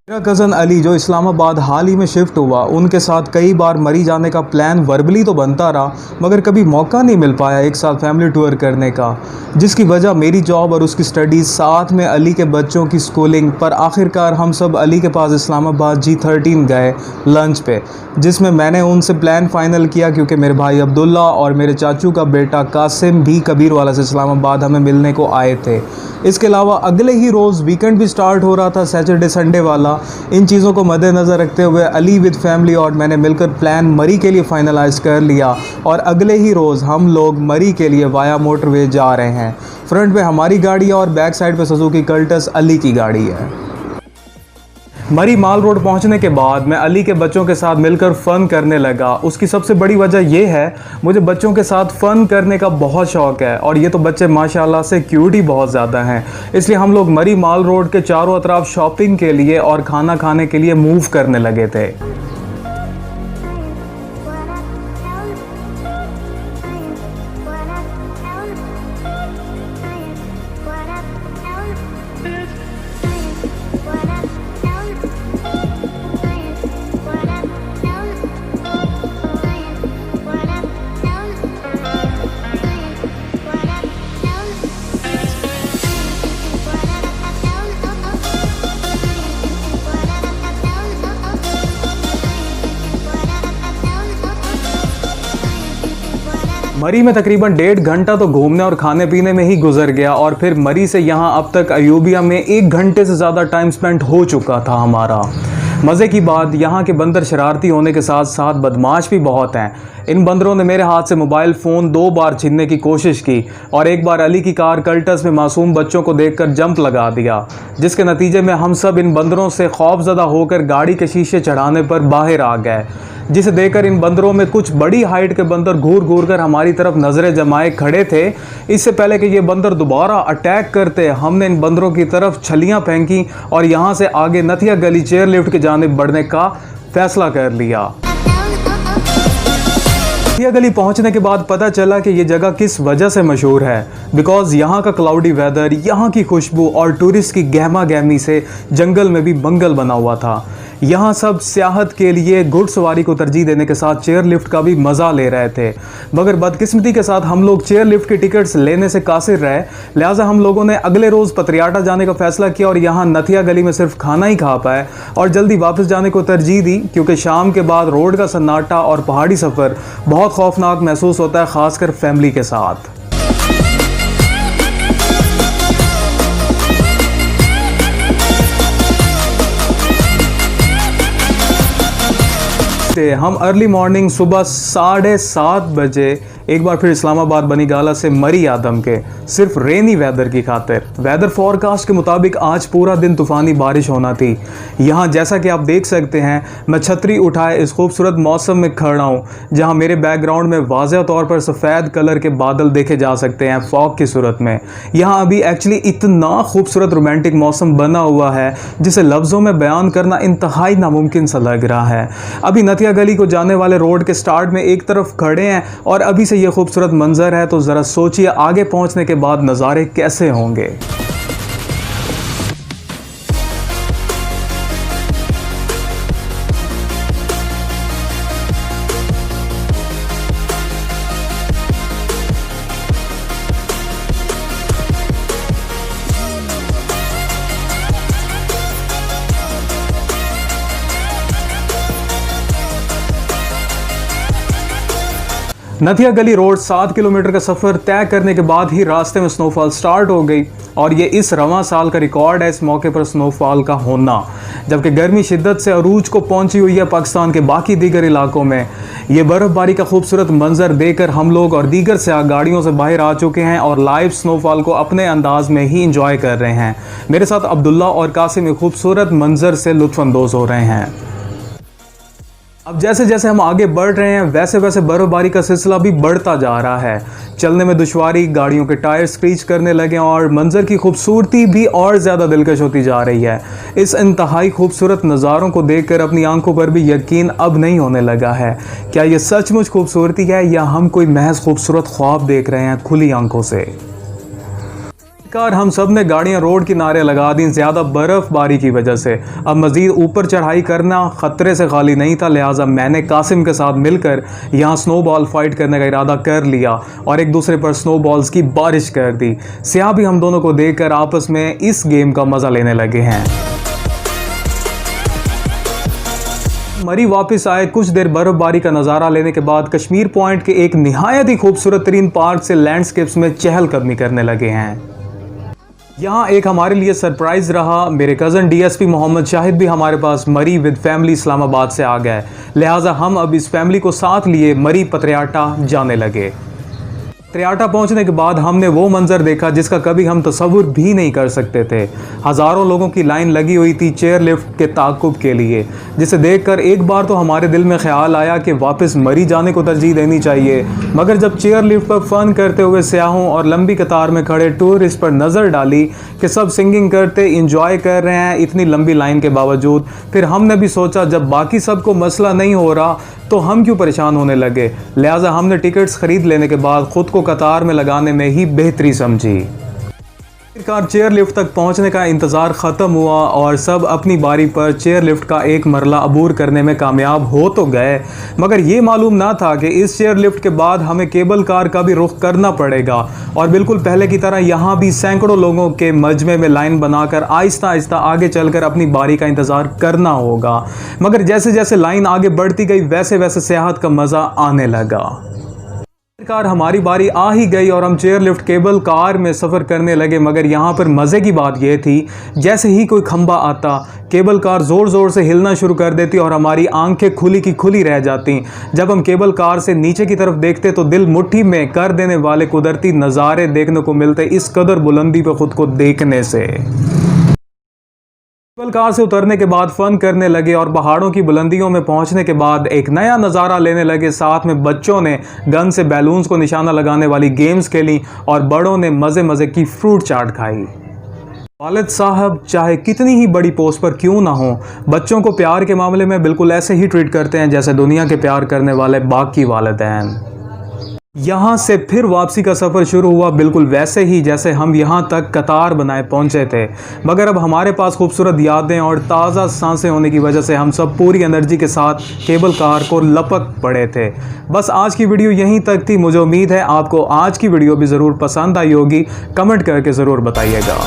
मेरा कज़न अली जो इस्लामाबाद हाल ही में शिफ्ट हुआ, उनके साथ कई बार मरी जाने का प्लान वर्बली तो बनता रहा, मगर कभी मौका नहीं मिल पाया एक साथ फैमिली टूर करने का, जिसकी वजह मेरी जॉब और उसकी स्टडीज़, साथ में अली के बच्चों की स्कूलिंग। पर आखिरकार हम सब अली के पास इस्लामाबाद G13 गए लंच पे, जिसमें मैंने उनसे प्लान फ़ाइनल किया क्योंकि मेरे भाई अब्दुल्ला और मेरे चाचू का बेटा कासिम भी कबीर वाला से इस्लामाबाद हमें मिलने को आए थे। इसके अलावा अगले ही रोज़ वीकेंड भी स्टार्ट हो रहा था, सैटरडे संडे वाला। इन चीज़ों को मद्देनज़र रखते हुए अली विद फैमिली और मैंने मिलकर प्लान मरी के लिए फ़ाइनलाइज़ कर लिया और अगले ही रोज़ हम लोग मरी के लिए वाया मोटरवे जा रहे हैं। फ्रंट पे हमारी गाड़ी है और बैक साइड पे सुजुकी कल्टस अली की गाड़ी है। मरी माल रोड पहुंचने के बाद मैं अली के बच्चों के साथ मिलकर फ़न करने लगा। उसकी सबसे बड़ी वजह यह है, मुझे बच्चों के साथ फ़न करने का बहुत शौक़ है और ये तो बच्चे माशाल्लाह से क्यूट ही बहुत ज़्यादा हैं। इसलिए हम लोग मरी माल रोड के चारों अतराफ शॉपिंग के लिए और खाना खाने के लिए मूव करने लगे थे। मरी में तकरीबन 1.5 घंटा तो घूमने और खाने पीने में ही गुजर गया और फिर मरी से यहाँ अब तक अयूबिया में 1 घंटे से ज़्यादा टाइम स्पेंड हो चुका था हमारा। मज़े की बात, यहाँ के बंदर शरारती होने के साथ साथ बदमाश भी बहुत हैं। इन बंदरों ने मेरे हाथ से मोबाइल फ़ोन 2 बार छीनने की कोशिश की और एक बार अली की कार कल्टस में मासूम बच्चों को देखकर जंप लगा दिया, जिसके नतीजे में हम सब इन बंदरों से खौफज़दा होकर गाड़ी के शीशे चढ़ाने पर बाहर आ गए, जिसे देखकर इन बंदरों में कुछ बड़ी हाइट के बंदर घूर घूर कर हमारी तरफ नज़रें जमाए खड़े थे। इससे पहले कि ये बंदर दोबारा अटैक करते, हमने इन बंदरों की तरफ छलियाँ फेंकी और यहाँ से आगे नथिया गली चेयर लिफ्ट की जानिब बढ़ने का फ़ैसला कर लिया। नथिया गली पहुँचने के बाद पता चला कि ये जगह किस वजह से मशहूर है, बिकॉज़ यहाँ का क्लाउडी वेदर, यहाँ की खुशबू और टूरिस्ट की गहमा गहमी से जंगल में भी बंगल बना हुआ था। यहाँ सब सियाहत के लिए घुड़सवारी को तरजीह देने के साथ चेयर लिफ्ट का भी मज़ा ले रहे थे, मगर बदकिस्मती के साथ हम लोग चेयर लिफ्ट की टिकट्स लेने से कासिर रहे। लिहाजा हम लोगों ने अगले रोज़ पतरियाटा जाने का फ़ैसला किया और यहाँ नथिया गली में सिर्फ खाना ही खा पाए और जल्दी वापस जाने को तरजीह दी, क्योंकि शाम के बाद रोड का सन्नाटा और पहाड़ी सफ़र बहुत खौफनाक महसूस होता है, ख़ासकर फैमिली के साथ। हम अर्ली मॉर्निंग सुबह 7:30 बजे एक बार फिर इस्लामाबाद बनीगाला से मरी आदम के, सिर्फ रेनी वेदर की खातिर। वेदर फोरकास्ट के मुताबिक आज पूरा दिन तूफ़ानी बारिश होना थी। यहाँ जैसा कि आप देख सकते हैं, मैं छतरी उठाए इस खूबसूरत मौसम में खड़ा हूँ, जहाँ मेरे बैकग्राउंड में वाज़ेह तौर पर सफ़ेद कलर के बादल देखे जा सकते हैं फॉग की सूरत में। यहाँ अभी एक्चुअली इतना खूबसूरत रोमांटिक मौसम बना हुआ है जिसे लफ्ज़ों में बयान करना इंतहाई नामुमकिन सा लग रहा है। अभी नथिया गली को जाने वाले रोड के स्टार्ट में एक तरफ खड़े हैं और अभी ये खूबसूरत मंजर है, तो ज़रा सोचिए आगे पहुंचने के बाद नज़ारे कैसे होंगे। नथिया गली रोड 7 किलोमीटर का सफ़र तय करने के बाद ही रास्ते में स्नोफॉल स्टार्ट हो गई और ये इस रवां साल का रिकॉर्ड है इस मौके पर स्नोफॉल का होना, जबकि गर्मी शिद्दत से अरूज को पहुंची हुई है पाकिस्तान के बाकी दीगर इलाकों में। ये बर्फ़बारी का खूबसूरत मंजर देखकर हम लोग और दीगर से गाड़ियों से बाहर आ चुके हैं और लाइव स्नोफॉल को अपने अंदाज में ही इंजॉय कर रहे हैं। मेरे साथ अब्दुल्ला और कासिम खूबसूरत मंजर से लुत्फ़अंदोज़ हो रहे हैं। अब जैसे जैसे हम आगे बढ़ रहे हैं वैसे वैसे बर्फ़बारी का सिलसिला भी बढ़ता जा रहा है। चलने में दुश्वारी, गाड़ियों के टायर स्क्रीच करने लगे और मंजर की खूबसूरती भी और ज़्यादा दिलकश होती जा रही है। इस इंतहाई खूबसूरत नज़ारों को देखकर अपनी आंखों पर भी यकीन अब नहीं होने लगा है। क्या ये सचमुच खूबसूरती है या हम कोई महज खूबसूरत ख्वाब देख रहे हैं खुली आंखों से। कार हम सब ने गाड़ियां रोड किनारे लगा दी ज़्यादा बर्फ़बारी की वजह से। अब मज़ीद ऊपर चढ़ाई करना ख़तरे से खाली नहीं था, लिहाजा मैंने कासिम के साथ मिलकर यहाँ स्नो बॉल फाइट करने का इरादा कर लिया और एक दूसरे पर स्नो बॉल्स की बारिश कर दी। सियाह भी हम दोनों को देखकर आपस में इस गेम का मज़ा लेने लगे हैं। मरी वापस आए कुछ देर बर्फबारी का नज़ारा लेने के बाद कश्मीर पॉइंट के एक निहायत ही खूबसूरत तरीन पार्क से लैंडस्केप्स में चहलकदमी करने लगे हैं। यहाँ एक हमारे लिए सरप्राइज़ रहा, मेरे कज़न डीएसपी मोहम्मद शाहिद भी हमारे पास मरी विद फैमिली इस्लामाबाद से आ गए, लिहाजा हम अब इस फैमिली को साथ लिए मरी पतरियाटा जाने लगे। पतरियाटा पहुंचने के बाद हमने वो मंजर देखा जिसका कभी हम तसव्वुर भी नहीं कर सकते थे। हज़ारों लोगों की लाइन लगी हुई थी चेयर लिफ्ट के ताक़ुब के लिए, जिसे देखकर एक बार तो हमारे दिल में ख्याल आया कि वापस मरी जाने को तरजीह देनी चाहिए। मगर जब चेयर लिफ्ट पर फ़न करते हुए सियाहों और लंबी कतार में खड़े टूरिस्ट पर नज़र डाली कि सब सिंगिंग करते इंजॉय कर रहे हैं इतनी लंबी लाइन के बावजूद, फिर हमने भी सोचा जब बाकी सबको मसला नहीं हो रहा तो हम क्यों परेशान होने लगे। लिहाजा हमने टिकट्स ख़रीद लेने के बाद ख़ुद को कतार में लगाने में ही बेहतरी समझी। आखिरकार चेयर लिफ्ट तक पहुंचने का इंतज़ार ख़त्म हुआ और सब अपनी बारी पर चेयर लिफ्ट का एक मरला अबूर करने में कामयाब हो तो गए, मगर ये मालूम ना था कि इस चेयर लिफ्ट के बाद हमें केबल कार का भी रुख करना पड़ेगा और बिल्कुल पहले की तरह यहाँ भी सैकड़ों लोगों के मजमे में लाइन बनाकर आहिस्ता आहिस्ता आगे चलकर अपनी बारी का इंतज़ार करना होगा। मगर जैसे जैसे लाइन आगे बढ़ती गई वैसे वैसे सियाहत का मज़ा आने लगा। कार हमारी बारी आ ही गई और हम चेयर लिफ्ट केबल कार में सफ़र करने लगे। मगर यहाँ पर मज़े की बात यह थी, जैसे ही कोई खंबा आता केबल कार ज़ोर ज़ोर से हिलना शुरू कर देती और हमारी आंखें खुली की खुली रह जाती। जब हम केबल कार से नीचे की तरफ देखते तो दिल मुट्ठी में कर देने वाले कुदरती नज़ारे देखने को मिलते इस कदर बुलंदी पर ख़ुद को देखने से। केबल कार से उतरने के बाद फ़न करने लगे और पहाड़ों की बुलंदियों में पहुंचने के बाद एक नया नज़ारा लेने लगे। साथ में बच्चों ने गन से बैलून्स को निशाना लगाने वाली गेम्स खेली और बड़ों ने मज़े मज़े की फ्रूट चाट खाई। वालिद साहब चाहे कितनी ही बड़ी पोस्ट पर क्यों ना हो, बच्चों को प्यार के मामले में बिल्कुल ऐसे ही ट्रीट करते हैं जैसे दुनिया के प्यार करने वाले बाकी वालिदैन। यहाँ से फिर वापसी का सफ़र शुरू हुआ बिल्कुल वैसे ही जैसे हम यहाँ तक कतार बनाए पहुँचे थे, मगर अब हमारे पास खूबसूरत यादें और ताज़ा सांसें होने की वजह से हम सब पूरी एनर्जी के साथ केबल कार को लपक पड़े थे। बस आज की वीडियो यहीं तक थी। मुझे उम्मीद है आपको आज की वीडियो भी ज़रूर पसंद आई होगी। कमेंट करके ज़रूर बताइएगा।